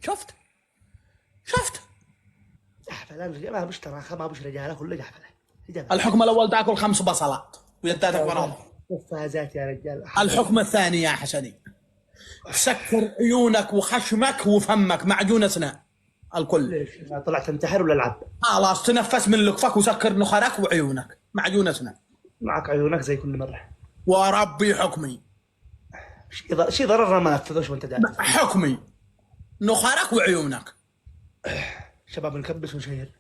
شفت شفت جحفل الرجال ما بش تراخى ما بش رجاله كله جحفله. الحكم الاول تاكل 5 بصلات ويداتك وراها. قفازات يا رجال. الحكم الثاني يا حسني تسكر عيونك وخشمك وفمك معجون اسنان الكل. ليش طلعت تنتحر ولا العب؟ خلاص تنفس من لكفك وسكر نخرك وعيونك معجون اسنان. معك عيونك زي كل مره. وربي حكمي شي ضررنا ما نفذوش وانت داعي. حكمي نخرك وعيونك. شباب نكبس ونشير.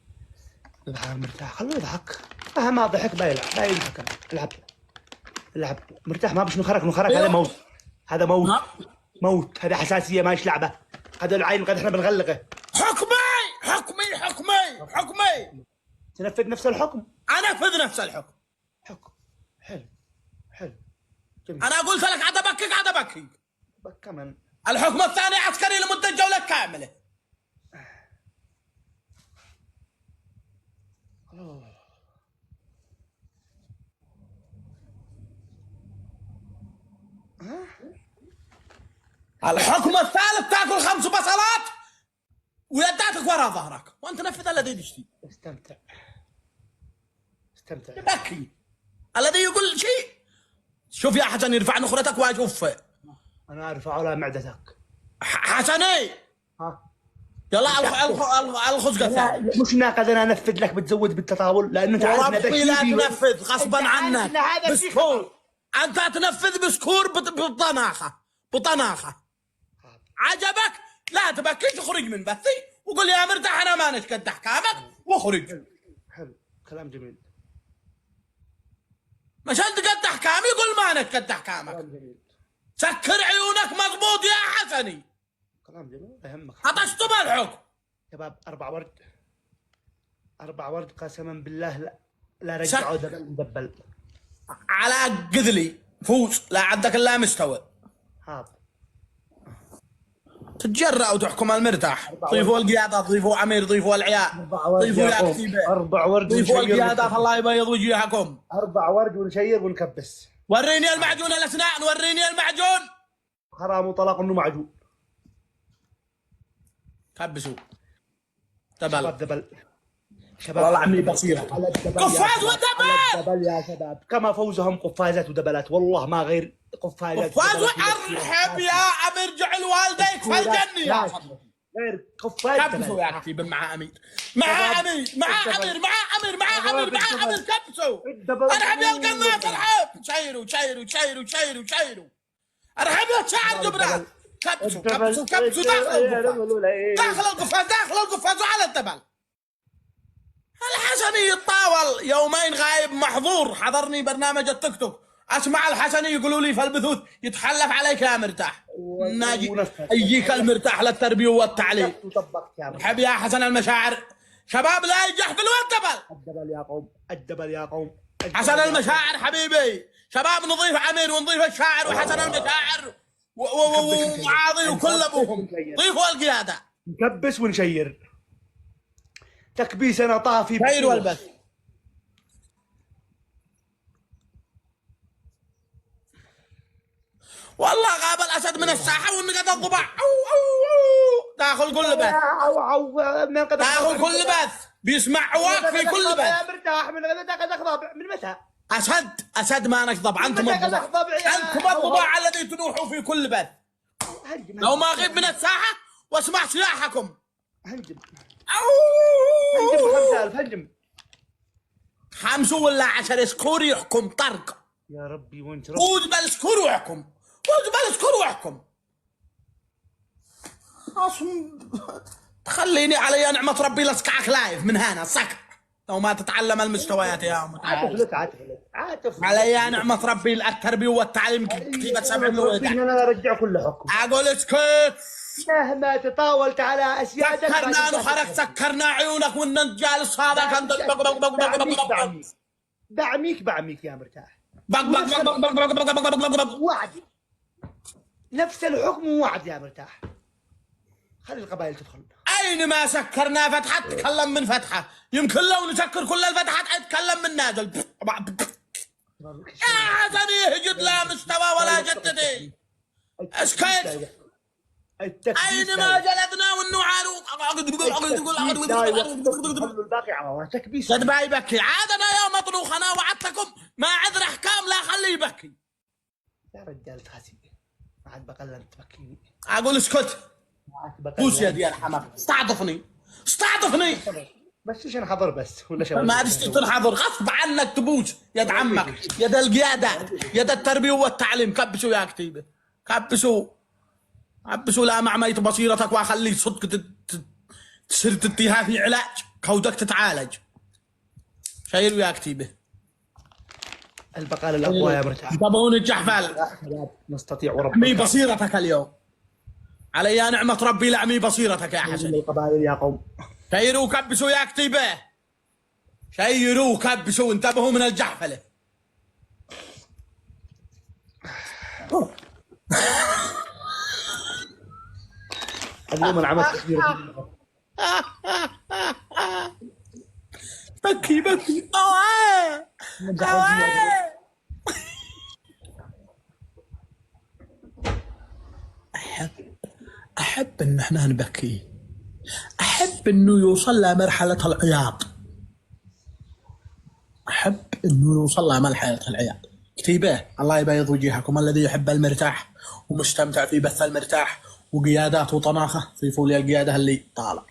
يضحك مرتاح خلوه يضحك. ما ضحك بيلعب ما يضحك. العب مرتاح ما بش نخرك هذا موت. هذا موت. موت هذا حساسيه ماش لعبه. هذا العين قد احنا بنغلقه. حكمي تنفذ نفس الحكم. انفذ نفس الحكم. حكم حلو جميل. انا قلت لك عاد ابكيك كمان. الحكم الثاني عسكري لمده جوله كامله. الحكم الثالث تاكل 5 بصلات ويداتك وراء ظهرك وانت نفذ الذي تشتي. استمتع بكي الذي يقول شيء. شوف يا حسن يرفع نخرتك واشوف. انا ارفع على معدتك حسني. ها يلا الخزقه الثانيه. مش ناقد انا انفذ لك بتزود بالتطاول لانه انت عارف وربي لا تنفذ غصبا عنك بسكور. انت تنفذ بسكور بطناخه. عجبك لا تبكيش اخرج من بثي وقول يا مرتاح انا ما نشكد احكامك واخرج. حلو كلام جميل. مشان تقد احكامي قول ما نشكد احكامك. كلام جميل. سكر عيونك مضبوط يا حسني. كلام جميل يهمك. عطشتم الحكم. شباب 4 ورد قسما بالله لا رجعوا دبل على قذلي فوز لا عندك الا مستوى. هذا تتجرأ وتحكم المرتاح. ضيفوا القيادة ضيفوا عمير ضيفوا العيال ضيفوا يا كتيبة 4 ورد ضيفوا القيادة الله يبيض وجيهكم. 4 ورد ونشير ونكبس. وريني المعجون الاسنان وريني المعجون. حرام وطلاق انه معجون. كبسوا دبل شباب والله عمي بصيرة قفاز ودبل يا شباب كما فوزهم قفازات ودبلات والله ما غير قفازات قفاز وارحب يا عمير جعل والديك في الجنة يا صدق. غير قفاز كبسوا يا كتيبة مع امير كبسوا. ارحب يا القناص ارحب شيروا ارحب يا شاعر جبران. كبسوا داخل القفاز وعلى الدبل. الحسني يتطاول يومين غايب محظور. حضرني برنامج التيك توك اسمع الحسني يقولوا لي في البثوث يتحلف عليك يا مرتاح. ناجي يجيك المرتاح للتربيه والتعليم. حب يا حسن المشاعر شباب لا يجحفل والدبل. الدبل يا قوم حسن المشاعر حبيبي. شباب نضيف عمير ونضيف الشاعر وحسن المشاعر وعاضي وكل ابوهم ضيفوا القياده. نكبس ونشير. تكبيس انا طافي شير والبث. والله غاب الاسد من الساحه والنقد الضباع داخل كل بث. داخل كل بث بيسمع عواك في كل بث. مرتاح من غدا ضبع من متى؟ اسد ما نكضب. انتم الضباع الذي تنوحوا في كل بث. لو ما غيب من الساحه واسمع صياحكم. هنجم 5 ولا 10 سكور يحكم طرق. يا ربي وانت فوز بالسكور واحكم. تخليني علي نعمة ربي لسكعك لايف من هنا سكع لو ما تتعلم المستويات يا عاتف علي نعمة ربي التربية والتعليم كتيبة 7 لغات. انا ارجع كل حكم. اقول اسكت مهما تطاولت على اسيادك سكرنا نخرك سكرنا عيونك وان جالس هذا كان بعميك يا مرتاح. وعد نفس الحكم وعد يا مرتاح. خلي القبائل تدخل. اينما سكرنا فتحة تكلم من فتحة. يمكن لو نسكر كل الفتحات اتكلم من نازل. يا حسن يهجد لا مستوى ولا جددي. اسكت اينما جلدنا والنوعان الباقي على تكبيس. قد ما يبكي عاد انا يا مطروخ انا وعدتكم ما عذر احكام لا خليه يبكي. يا رجال تحاسب ما عاد بقى انت تبكيني. اقول اسكت بوس يدي يا الحمار استعطفني بس عشان حضر بس ولا شباب ما تشتي تنحضر غصب عنك تبوس يد عمك يد القياده يد التربيه والتعليم. كبسوا يا كتيبه كبسوا لا مع ميت بصيرتك واخلي صدق تصير تديها في علاج كودك تتعالج. شاير يا كتيبه البقال الاقوى يا مرتاح. تبغون الجحفل نستطيع وربنا اعمي بصيرتك اليوم علي يا نعمه ربي لاعمي بصيرتك يا حسن. القبائل يا قوم شيروا كبسوا يا كتيبه شيروا كبسوا انتبهوا من الجحفله. اليوم انا عملت كثير. بكي احب ان احنا نبكي. احب انه يوصل لمرحله العياط. كتيبه الله يبيض وجيهكم الذي يحب المرتاح ومستمتع في بث المرتاح وقيادات وطناخه ضيفوا لي القياده اللي طالع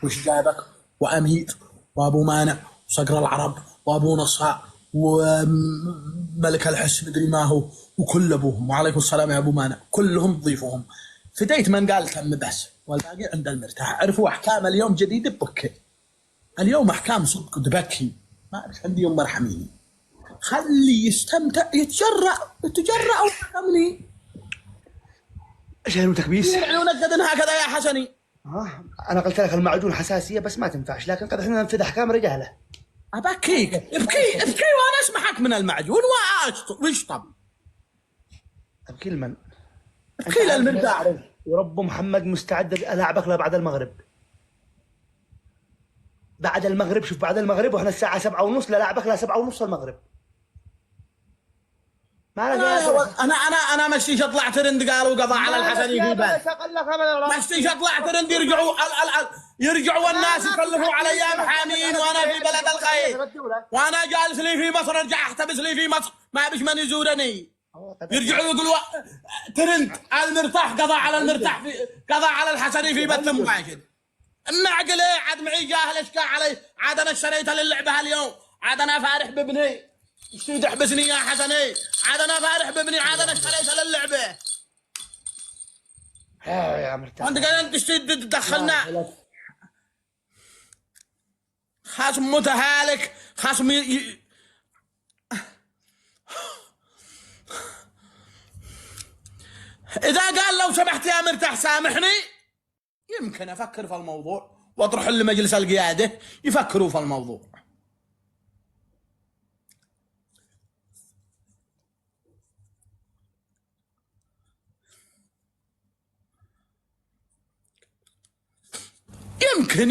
وش جابك وامير وابو مانع وصقر العرب وابو نصاء وملك الحس مدري ما هو وكل ابوهم وعليكم السلام يا ابو مانع كلهم ضيفوهم. فديت من قال تم بس والباقي عند المرتاح. عرفوا احكام اليوم جديده ببكي. اليوم احكام صدق تبكي ما اعرف عندي يوم مرحميني خلي يستمتع يتجرأ وحكمني. شايلوا تكبيس عيونك قد هكذا يا حسني. انا قلت لك المعجون حساسيه بس ما تنفعش لكن قد احنا ننفذ احكام رجاله. ابكيك ابكي وانا اسمحك من المعجون واشطب. ابكي لمن؟ ابكي للمرتاح ورب محمد مستعد العبك لبعد المغرب. بعد المغرب شوف بعد المغرب واحنا الساعه 7:30 للاعبك ل 7:30 المغرب. انا مشيش اطلع ترند قالوا قضاء على الحسني في بال. مشيش اطلع ترند يرجعوا الناس يكلفوا علي محامين وانا في بلد الخير وانا جالس لي في مصر ارجع احتبس لي في مصر ما بيش من يزورني. يرجعوا يقولوا ترند المرتاح قضاء على المرتاح قضاء على الحسني في بث مباشر. النعقل عاد معي جاهل اشكى علي عاد انا اشتريتها للعبه اليوم عاد انا فارح بابني ايش تحبسني يا حسني عاد انا فارح بابني عاد انا اشتريتها للعبه. يا مرتاح انت قاعد انت تدخلنا خصم متهالك خصم اذا قال لو سمحت يا مرتاح سامحني يمكن افكر في الموضوع واطرح لمجلس القياده يفكروا في الموضوع. يمكن